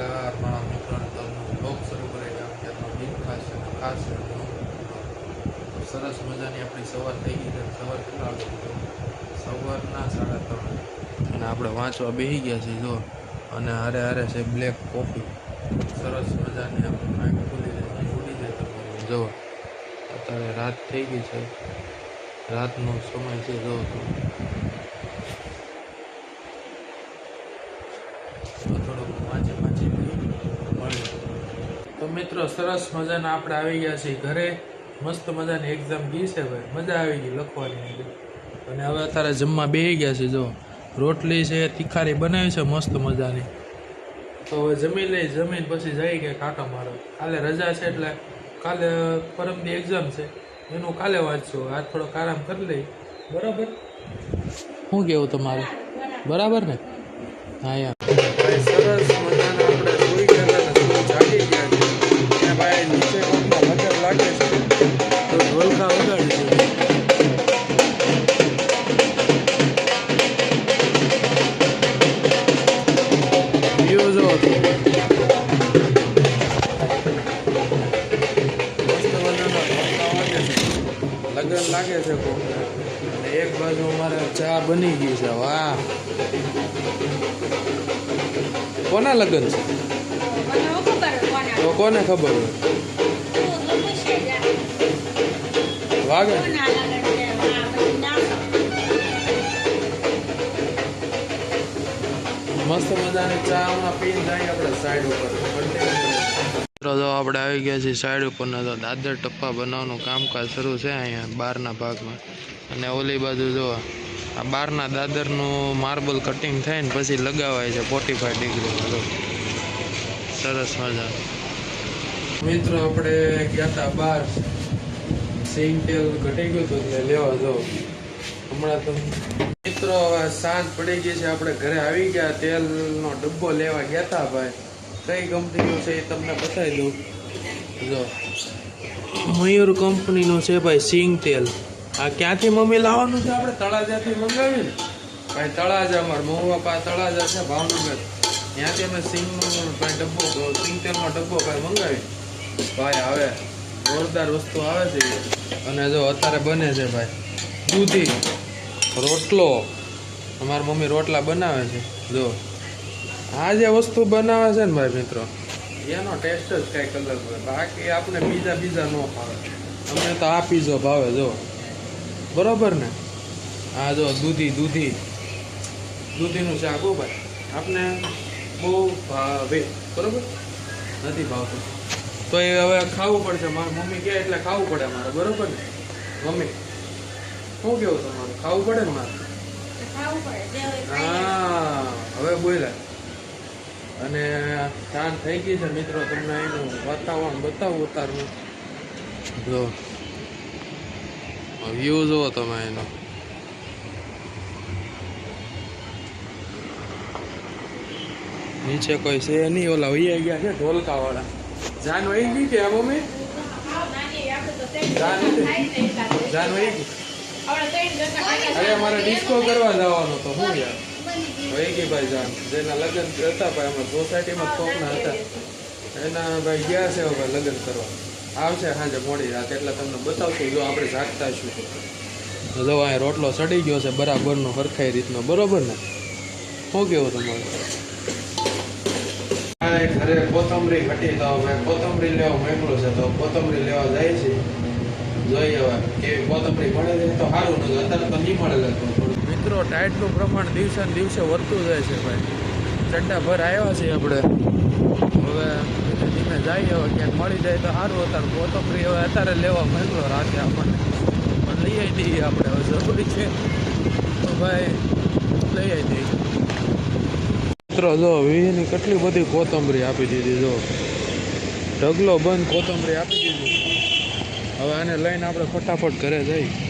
નમસ્કાર મારા મિત્રોને તમને બ્લોગ શરૂ કરી અત્યારનો દિન ખાસ છે ખાસ સરસ મજાની આપણી સવાર થઈ ગઈ છે. સવાર કેટલા વાગે સવારના 3:30 અને આપણે વાંચવા બેસી ગયા છીએ જો. અને હારે હારે છે બ્લેક કોફી સરસ મજાની આપણે આંખ ખુલી જાય ઉડી જાય તમારી જો. અત્યારે રાત થઈ ગઈ છે, રાતનો સમય છે જો થોડોક વાંચી મળે તો મિત્રો સરસ મજાના આપણે આવી ગયા છીએ ઘરે. મસ્ત મજાની એક્ઝામ ગઈ છે ભાઈ, મજા આવી ગઈ લખવાની. અને હવે અત્યારે જમવા બેસી ગયા છે જો. રોટલી છે, તીખારી બનાવી છે મસ્ત મજાની. તો હવે જમીન પછી જઈ કે કાકા મારો કાલે રજા છે એટલે કાલે પરમદી એક્ઝામ છે એનું કાલે વાંચશું. આજ થોડોક આરામ કરી લઈ. બરાબર, શું કેવું તમારું? બરાબર ને? હા યાર ભાઈ સરસ મજાના આપણે સુઈ ગયા હતા, જાગી ગયા છે. અને ભાઈ નીચે પગમાં લગન લાગે છે તો ઢોલકા વગાડી છે. વ્યૂ જો મસ્ત મજાના ઢોલકા વાગે છે, લગન લાગે છે કોઈને. અને એક બાજુ અમારે ચા બની ગઈ છે. વાહ, કોના લગ્ન છે? તો કોને ખબર હોય? વાગે મસ્ત મજાની ચા હમણાં પીને જાય આપણે સાઈડ ઉપર. મિત્રો જો આપણે આવી ગયા છીએ સાઈડ ઉપર ને તો દાદર ટપ્પા બનાવવાનું કામકાજ શરૂ છે અહીંયા બહારના ભાગમાં. અને ઓલી બાજુ જો આ બહારના દાદરનું માર્બલ કટિંગ થાય ને પછી લગાવાય છે 45 ડિગ્રીમાં. સરસ મજા. મિત્રો આપણે ગયા હતા બહાર, સિંગ તેલ ઘટી ગયું હતું એટલે લેવા જો. હમણાં તો મિત્રો હવે સાંજ પડી ગઈ છે, આપણે ઘરે આવી ગયા. તેલનો ડબ્બો લેવા ગયા હતા ભાઈ. કઈ કંપનીનું છે એ તમને બતાવી દઉં જો. મયુર કંપનીનું છે ભાઈ સિંગ તેલ. આ ક્યાંથી મમ્મી લાવવાનું છે? આપણે તળાજાથી મંગાવ્યું ને ભાઈ. તળાજા અમારે મહુવા તળાજા છે ભાવનગર, ત્યાંથી અમે સિંગનો ભાઈ ડબ્બો સિંગ તેલનો ડબ્બો ભાઈ મંગાવી ભાઈ. હવે જોરદાર વસ્તુ આવે છે. અને જો અત્યારે બને છે ભાઈ દૂધી રોટલો. અમારી મમ્મી રોટલા બનાવે છે જો. આ જે વસ્તુ બનાવે છે ને ભાઈ મિત્રો, એનો ટેસ્ટ જ કાંઈક અલગ હોય. બાકી આપણે બીજા ન ભાવે. અમને તો આ પીઝો ભાવે જો. બરોબર ને? આ જો દૂધીનું શાક હો ભાઈ. આપણે બહુ ભાવે, બરોબર નથી ભાવતું તો એ હવે ખાવું પડશે. મારી મમ્મી કહે એટલે ખાવું પડે મારે, બરોબર ને મમ્મી? શું કેવું તમારું? ખાવું પડે ને મારે? હા હવે બોલ્યા. અને સાંજ થઈ ગઈ છે મિત્રો, તમને એનું વાતાવરણ બતાવું ઉતારવું જો. વ્યૂ જુઓ તમે એનો. નીચે કોઈ છે નહીં, ઓલા વૈયા ગયા છે ઢોલકા વાળા. જાન વહી ગઈ કે મમ્મી? જાન વહી ગઈ. અરે મારે ડિસ્કો કરવા જવાનો તો હું યાર વહી ગઈ ભાઈ જાન. જેના લગ્ન હતા ભાઈ અમારા સોસાયટીમાં કોકના હતા એના ભાઈ ગયા છે ભાઈ લગ્ન કરવા. આવશે સાંજે મોડી રાત એટલે તમને બતાવશું. જો આપણે જાગતા છું જો અહીંયા રોટલો સડી ગયો છે બરાબરનો, સરખાઈ રીતનો, બરોબર ને? શું કેવું તમારું? ઘરે કોથમરી ઘટી તો હવે કોથમરી લેવા મોકલો છે તો કોથમરી લેવા જાય છે. જોઈએ હવે કેવી કોથમરી મળે છે તો સારું, નથી અત્યારે તો નહીં મળે. મિત્રો ટાઈટનું પ્રમાણ દિવસે ને દિવસે વધતું જાય છે ભાઈ. ચડ્ડા ભર આવ્યા છે આપણે. હવે ધીમે જઈએ, હવે ક્યાંક મળી જાય તો સારું. અત્યારે કોથમરી હવે અત્યારે લેવા મોકલો રાતે આપણને પણ લઈ આવી દઈએ આપણે. હવે જરૂરી છે તો ભાઈ લઈ આવી દઈએ. મિત્રો જો વીની કેટલી બધી કોથમરી આપી દીધી જો. ઢગલો બંધ કોથમરી આપી દીધી. હવે આને લઈને આપણે ફટાફટ ઘરે જઈએ.